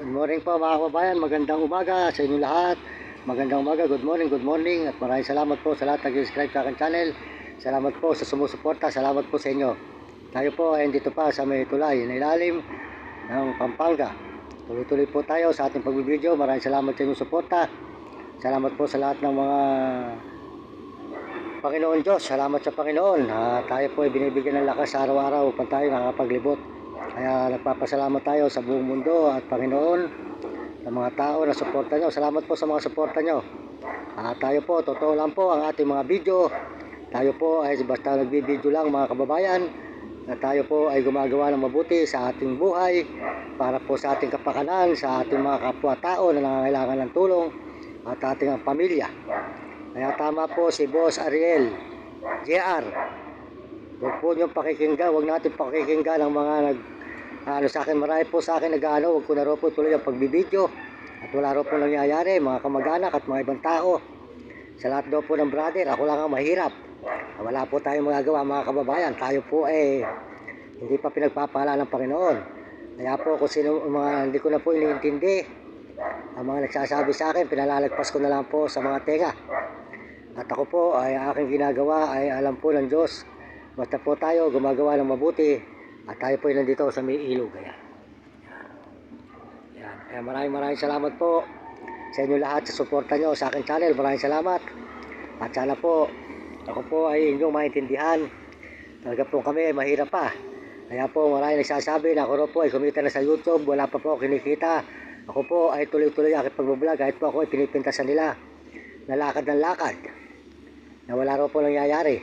Good morning po mga kababayan, magandang umaga sa inyo lahat. Magandang umaga, good morning at maraming salamat po sa lahat nag-subscribe sa aking channel. Salamat po sa sumusuporta, salamat po sa inyo. Tayo po ay dito pa sa may tulay na ilalim ng Pampanga. Tuloy-tuloy po tayo sa ating pagbibideo. Maraming salamat sa inyong suporta. Salamat po sa lahat ng mga Panginoon Diyos. Salamat sa Panginoon. Tayo po ay binibigyan ng lakas araw-araw upang tayo nakakapaglibot. Kaya nagpapasalamat tayo sa buong mundo at Panginoon sa mga tao na suporta nyo. Salamat po sa mga suporta nyo. Tayo po, totoo lang po ang ating mga video. Tayo po ay basta nagbibideo lang mga kababayan. Na tayo po ay gumagawa ng mabuti sa ating buhay. Para po sa ating kapakanan, sa ating mga kapwa-tao na nangangailangan ng tulong. At ating pamilya. Kaya tama po si Boss Ariel JR. Huwag po niyong pakikinggan. Huwag natin pakikinggan ang mga sa akin, marami po sa akin nag-ano, huwag ko na rin po tuloy ang pagbibideo at wala rin po nangyayari, mga kamag-anak at mga ibang tao sa lahat daw po ng brother, ako lang ang mahirap, wala po tayong magagawa mga kababayan, tayo po hindi pa pinagpapala ng Panginoon. Kaya po kung sino mga hindi ko na po iniintindi ang mga nagsasabi sa akin, pinalalagpas ko na lang po sa mga tenga at ako po ay aking ginagawa ay alam po ng Diyos, basta po tayo gumagawa ng mabuti. At tayo po ay nandito sa may ilog. Ayan. Ayan. Kaya maraming salamat po sa inyo lahat sa suporta nyo sa aking channel. Maraming salamat. At sana po, ako po ay inyong maintindihan. Talaga po kami ay mahirap pa. Kaya po maraming nagsasabi na ako po ay kumita na sa YouTube. Wala pa po kinikita. Ako po ay tuloy-tuloy aking pagbablog. Kahit po ako ay pinipintasan nila. Nalakad ng lakad. Na wala rin po nangyayari.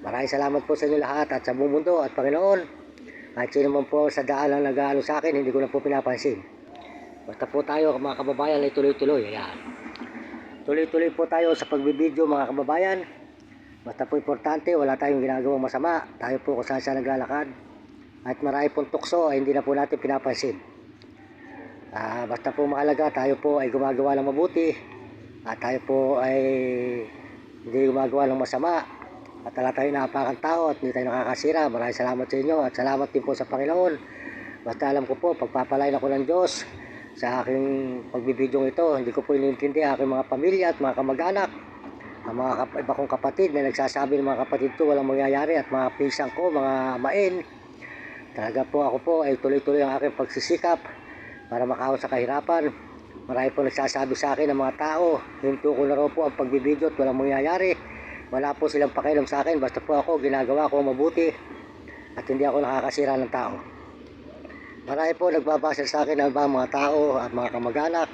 Maraming salamat po sa inyo lahat at sa buong mundo at Panginoon. Kahit sino man po sa daan ang nag-aano sa akin, hindi ko na po pinapansin. Basta po tayo mga kababayan ay tuloy-tuloy. Ayan. Tuloy-tuloy po tayo sa pagbibideo mga kababayan. Basta po importante, wala tayong ginagawang masama. Tayo po kung saan siya naglalakad. At marami pong tukso ay hindi na po natin pinapansin. Basta po mahalaga, tayo po ay gumagawa ng mabuti. At tayo po ay hindi gumagawa ng masama. At wala tayong naapakan tao at hindi tayo nakakasira. Maraming salamat sa inyo at salamat din po sa Panginoon. Basta alam ko po, pagpapalain ako ng Diyos sa aking pagbibidyong ito. Hindi ko po iniintindi aking mga pamilya at mga kamag-anak. Ang mga iba kong kapatid na nagsasabi ng mga kapatid ko walang mangyayari at mga pisang ko, mga amain. Talaga po ako po ay tuloy-tuloy ang aking pagsisikap para makaon sa kahirapan. Marami po nagsasabi sa akin ng mga tao, hinto ko na rin po ang pagbibidyo at walang mangyayari. Wala po silang pakialam sa akin, basta po ako ginagawa ko mabuti at hindi ako nakakasira ng tao. Marami po nagbabasa sa akin ng mga tao at mga kamag-anak,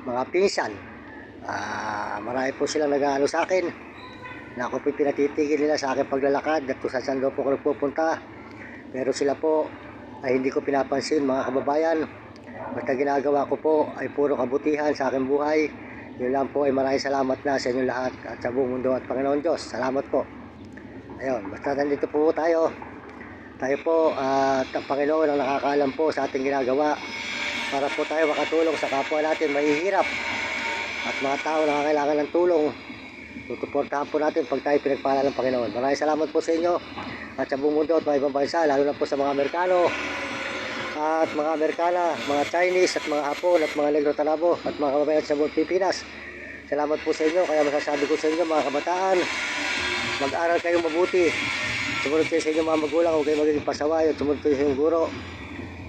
mga pinsan. Marami po silang nag-aano sa akin na ako po pinatitigil nila sa aking paglalakad at kung saan daw po ako nagpupunta. Pero sila po ay hindi ko pinapansin mga kababayan. Basta ginagawa ko po ay puro kabutihan sa aking buhay. Yun lang po ay maraming salamat na sa inyo lahat at sa buong mundo at Panginoon Diyos. Salamat po. Ayun, basta nandito po tayo. Tayo po at ang Panginoon ang nakakaalam po sa ating ginagawa para po tayo makatulong sa kapwa natin mahihirap at mga tao na kailangan ng tulong. Tutuportahan po natin pag tayo pinagpala ng Panginoon. Maraming salamat po sa inyo at sa buong mundo at mga ibang bansa, lalo na po sa mga Amerikano at mga Amerikana, mga Chinese at mga Hapon at mga Negro Talabo at mga kababayan sa buong Pilipinas. Salamat po sa inyo. Kaya masasabi ko sa inyo mga kabataan, mag-aral kayong mabuti. Sumunod kayo sa inyo mga magulang, huwag kayong magiging pasaway at sumunod kayo sa inyong guro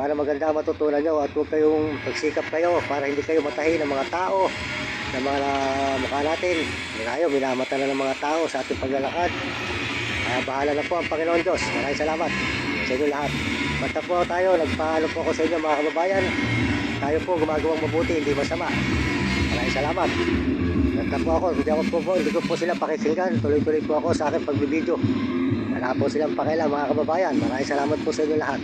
para maganda matutunan nyo at huwag kayong pagsikap kayo para hindi kayo matahin ng mga tao na mga mukha natin. Hindi tayo minamata na ng mga tao sa ating paglalakad. Kaya bahala na po ang Panginoon Diyos. Maraming salamat sa inyo lahat. Basta po tayo, nagpaano po ako sa inyo mga kababayan. Tayo po gumagawang mabuti, hindi masama. Maraming salamat. Basta po ako, hindi ko po sila pakikinggan. Tuloy-tuloy po ako sa aking pagbibideo. Wala po silang pakialam mga kababayan. Maraming salamat po sa inyo lahat.